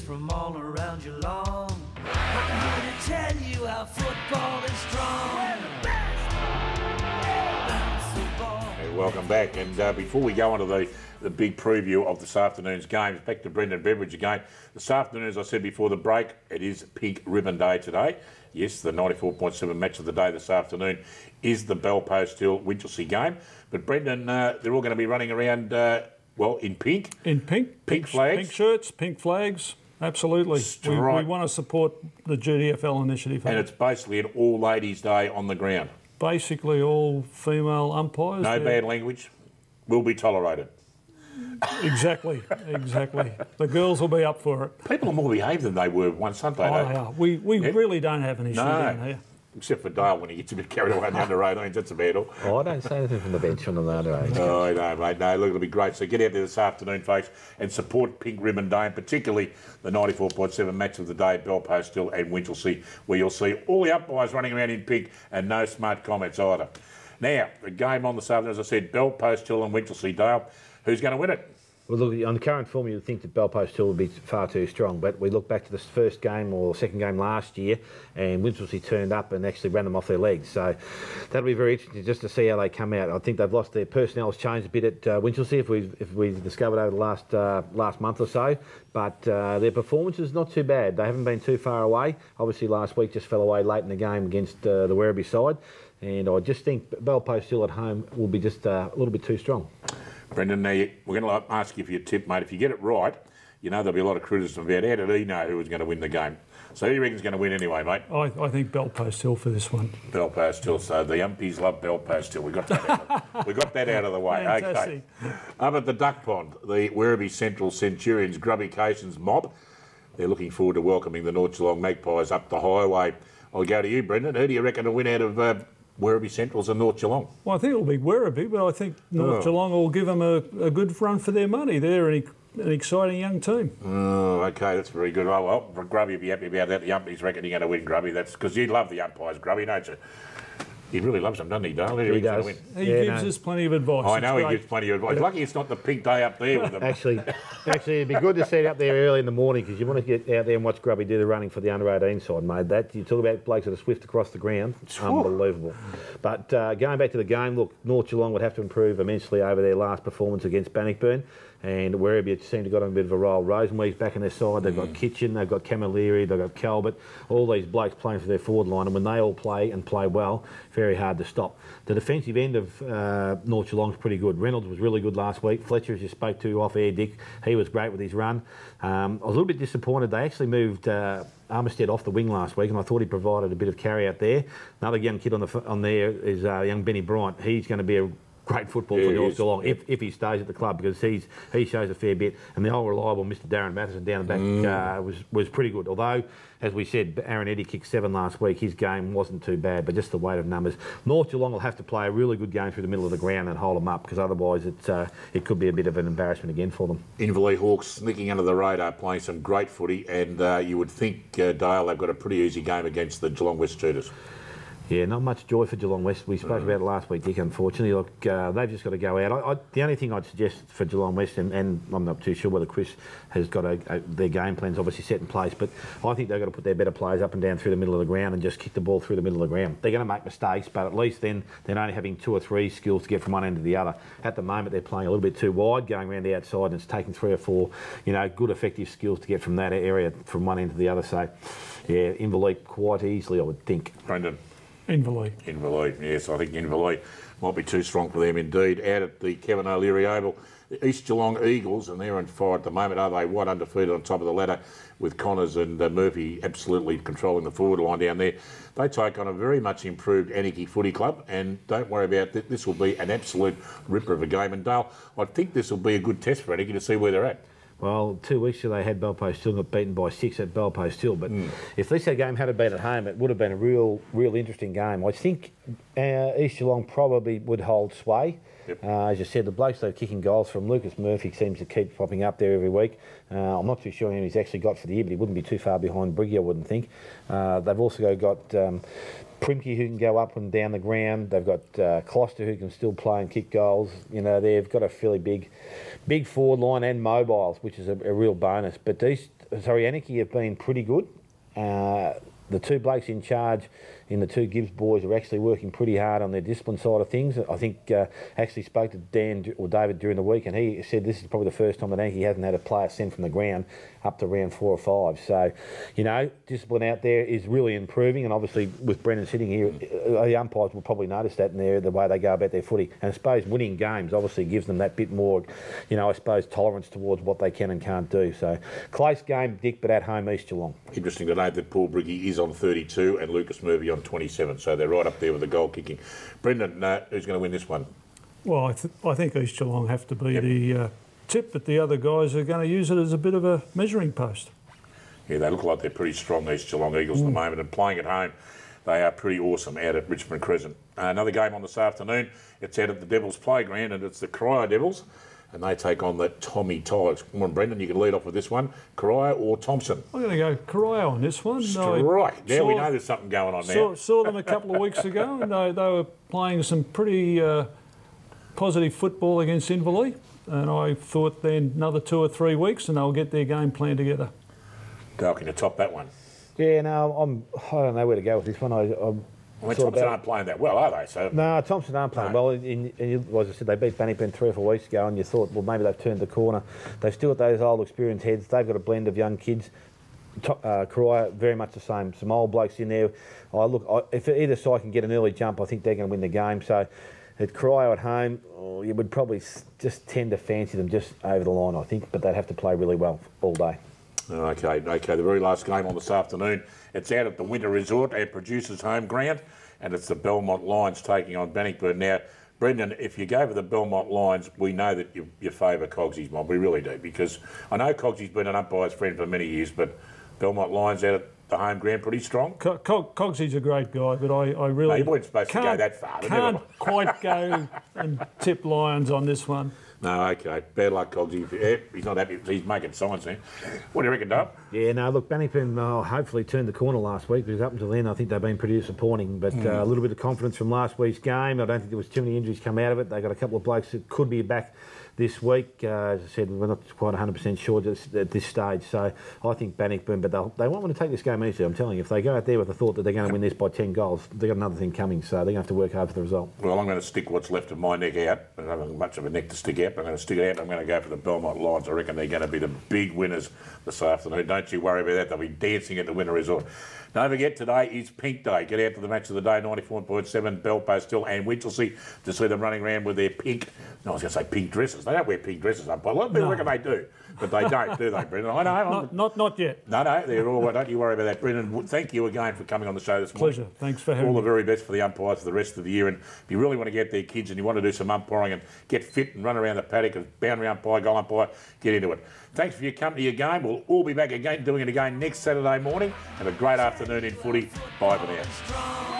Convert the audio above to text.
from all around your lawn. I'm here to tell you how football is strong. We're the best. Hey, welcome back. And before we go on to the big preview of this afternoon's games, back to Brendan Beveridge again. This afternoon, as I said before the break, it is Pink Ribbon Day today. Yes, the 94.7 match of the day this afternoon is the Bellpost Hill Winchelsea game. But Brendan, they're all going to be running around, well, in pink. In pink. Pink flags. Pink shirts, pink flags. Absolutely. We want to support the GDFL initiative. And it's basically an all-ladies day on the ground. Basically all female umpires. No bad language. Will be tolerated. Exactly. The girls will be up for it. People are more behaved than they were once, aren't they? Oh, yeah. We really don't have an issue down here. Except for Dale when he gets a bit carried away on the under 18s, that's about all. Oh, I don't say anything from the bench on the under 18s. Oh, no, mate, no, look, it'll be great. So get out there this afternoon, folks, and support Pink Ribbon Day, and particularly the 94.7 match of the day, Bellpost Hill and Winchelsea, where you'll see all the umpires running around in pink and no smart comments either. Now, the game on this afternoon, as I said, Bellpost Hill and Winchelsea. Dale, who's going to win it? Well, look, on the current form, you'd think that Bellpost Hill would be far too strong, but we look back to the first game or second game last year, and Winchelsea turned up and actually ran them off their legs. So that'll be very interesting just to see how they come out. I think they've lost their personnel, has changed a bit at Winchelsea, if we've discovered over the last month or so. But their performance is not too bad. They haven't been too far away. Obviously, last week just fell away late in the game against the Werribee side, and I just think Bellpost Hill at home will be just a little bit too strong. Brendan, now we're going to ask you for your tip, mate. If you get it right, you know there'll be a lot of criticism about how did he know who was going to win the game. So who do you reckon's going to win anyway, mate? I think Bellpost Hill for this one. Bellpost Hill. So the umpies love Bellpost Hill. We got that out of the way. Fantastic. Okay. Up at the Duck Pond, the Werribee Central Centurions Grubbications mob. They're looking forward to welcoming the North Geelong Magpies up the highway. I'll go to you, Brendan. Who do you reckon will win out of Werribee Centrals and North Geelong? Well, I think it'll be Werribee, but I think North Geelong will give them a good run for their money. They're an exciting young team. Oh, okay, that's very good. Oh, well, Grubby will be happy about that. The umpies reckon you're going to win, Grubby. That's because you love the umpires, Grubby, don't you? He really loves them, doesn't he, Dale? He does. He gives us plenty of advice. I know he gives plenty of advice. Lucky it's not the pink day up there with them. Actually, it'd be good to see it up there early in the morning because you want to get out there and watch Grubby do the running for the under 18 side, mate. That you talk about blokes that are swift across the ground, it's unbelievable. But going back to the game, look, North Geelong would have to improve immensely over their last performance against Bannockburn. And Werribee seemed to got on a bit of a roll. Rosenweig's back in their side. They've got Kitchen, they've got Camilleri, they've got Calvert. All these blokes playing for their forward line, and when they all play and play well, very hard to stop. The defensive end of North Geelong's pretty good. Reynolds was really good last week. Fletcher, as you spoke to off air, Dick, he was great with his run. I was a little bit disappointed. They actually moved Armistead off the wing last week, and I thought he provided a bit of carry out there. Another young kid on there is young Benny Bryant. He's going to be a great football for North Geelong if he stays at the club because he shows a fair bit. And the old reliable Mr. Darren Matheson down the back was pretty good. Although, as we said, Aaron Eddy kicked 7 last week. His game wasn't too bad, but just the weight of numbers. North Geelong will have to play a really good game through the middle of the ground and hold them up because otherwise it could be a bit of an embarrassment again for them. Inverleigh Hawks sneaking under the radar, playing some great footy, and you would think, Dale, they've got a pretty easy game against the Geelong West Shooters. Yeah, not much joy for Geelong West. We spoke about it last week, Dick, unfortunately. Look, they've just got to go out. The only thing I'd suggest for Geelong West, and I'm not too sure whether Chris has got their game plans obviously set in place, but I think they've got to put their better players up and down through the middle of the ground and just kick the ball through the middle of the ground. They're going to make mistakes, but at least then they're only having 2 or 3 skills to get from one end to the other. At the moment, they're playing a little bit too wide, going around the outside, and it's taking 3 or 4, good effective skills to get from that area from one end to the other. So, yeah, Inverleigh quite easily, I would think. Brendan. Inverleigh, yes, I think Inverleigh might be too strong for them indeed. Out at the Kevin O'Leary Oval, the East Geelong Eagles, and they're on fire at the moment, are they? Wide undefeated on top of the ladder with Connors and Murphy absolutely controlling the forward line down there. They take on a very much improved Anarchy Footy Club, and don't worry about that. This will be an absolute ripper of a game. And Dale, I think this will be a good test for Anarchy to see where they're at. Well, 2 weeks ago they had Bellpost Hill, got beaten by 6 at Bellpost Hill. But if this game had been at home, it would have been a real interesting game. I think East Geelong probably would hold sway. Yep. As you said, the blokes that are kicking goals from Lucas Murphy seems to keep popping up there every week. I'm not too sure how many he's actually got for the year, but he wouldn't be too far behind Briggy, I wouldn't think. They've also got Primke who can go up and down the ground. They've got Closter who can still play and kick goals. They've got a fairly big forward line and mobiles, which is a real bonus. But Anarchy have been pretty good. The two blokes in charge in the two Gibbs boys are actually working pretty hard on their discipline side of things. I think actually spoke to David during the week, and he said this is probably the first time that Anarchy hasn't had a player sent from the ground up to round 4 or 5. So, you know, discipline out there is really improving, and obviously with Brendan sitting here, the umpires will probably notice that in the way they go about their footy. And I suppose winning games obviously gives them that bit more, you know, I suppose tolerance towards what they can and can't do. So, close game, Dick, but at home East Geelong. Interesting to note that Paul Briggy is on 32 and Lucas Murphy on 27, so they're right up there with the goal kicking. Brendan, who's going to win this one? Well, I think East Geelong have to be the tip, but the other guys are going to use it as a bit of a measuring post. Yeah, they look like they're pretty strong, East Geelong Eagles, at the moment, and playing at home, they are pretty awesome out at Richmond Crescent. Another game on this afternoon, it's out at the Devils Playground, and it's the Crier Devils, and they take on the Tommy Tigers. Come on, Brendan, you can lead off with this one. Crier or Thompson? I'm going to go Crier on this one. Strike. Now we know there's something going on now. Saw them a couple of weeks ago, and they were playing some pretty positive football against Inverleigh, and I thought then another 2 or 3 weeks and they'll get their game plan together. Dale, can you top that one? Yeah, no, I don't know where to go with this one. Thompson aren't playing that well, are they? So no, Thompson aren't playing well. As I said, they beat Bannockburn 3 or 4 weeks ago, and you thought, well, maybe they've turned the corner. They've still got those old experienced heads. They've got a blend of young kids. Crier, very much the same. Some old blokes in there. If either side can get an early jump, I think they're going to win the game. So at Crier at home, you would probably just tend to fancy them just over the line, I think, but they'd have to play really well all day. Okay. The very last game on this afternoon, it's out at the Winter Resort at Producers' home ground, and it's the Belmont Lions taking on Bannockburn. Now, Brendan, if you go for the Belmont Lions, we know that you favour Cogsy's mob. We really do, because I know Cogsy's been an umpire's friend for many years, but Belmont Lions out at the home ground pretty strong. Cogsy's a great guy, but I really... No, you weren't supposed to go that far. Can't quite go and tip Lions on this one. No, okay. Bad luck, Cogsy. Yeah, he's not happy. He's making signs there. What do you reckon, Dub? Yeah, no, look, Bannockburn hopefully turned the corner last week, because up until then I think they've been pretty disappointing. But a little bit of confidence from last week's game. I don't think there was too many injuries come out of it. They got a couple of blokes that could be back this week. As I said, we're not quite 100% sure at this stage. So I think Bannockburn, but they won't want to take this game easy, I'm telling you. If they go out there with the thought that they're going to win this by 10 goals, they've got another thing coming, so they're going to have to work hard for the result. Well, I'm going to stick what's left of my neck out. I don't have much of a neck to stick out, but I'm going to stick it out. I'm going to go for the Belmont Lions. I reckon they're going to be the big winners this afternoon. Don't you worry about that. They'll be dancing at the Winter Resort. Don't forget, today is Pink Day. Get out to the match of the day, 94.7 Belpost Hill and Winchelsea, to see them running around with their pink, no, I was going to say pink dresses. They don't wear pink dresses up. A lot of people reckon they do, but they don't, do they, Brendan? I know. Not yet. No, they're all right. Don't you worry about that, Brendan. Thank you again for coming on the show this morning. Pleasure. Thanks for having me. All the very best for the umpires for the rest of the year. And if you really want to get their kids and you want to do some umpiring and get fit and run around the paddock as boundary umpire, goal umpire, get into it. Thanks for your company again. We'll all be back again, doing it again next Saturday morning. Have a great afternoon in footy. Bye for now.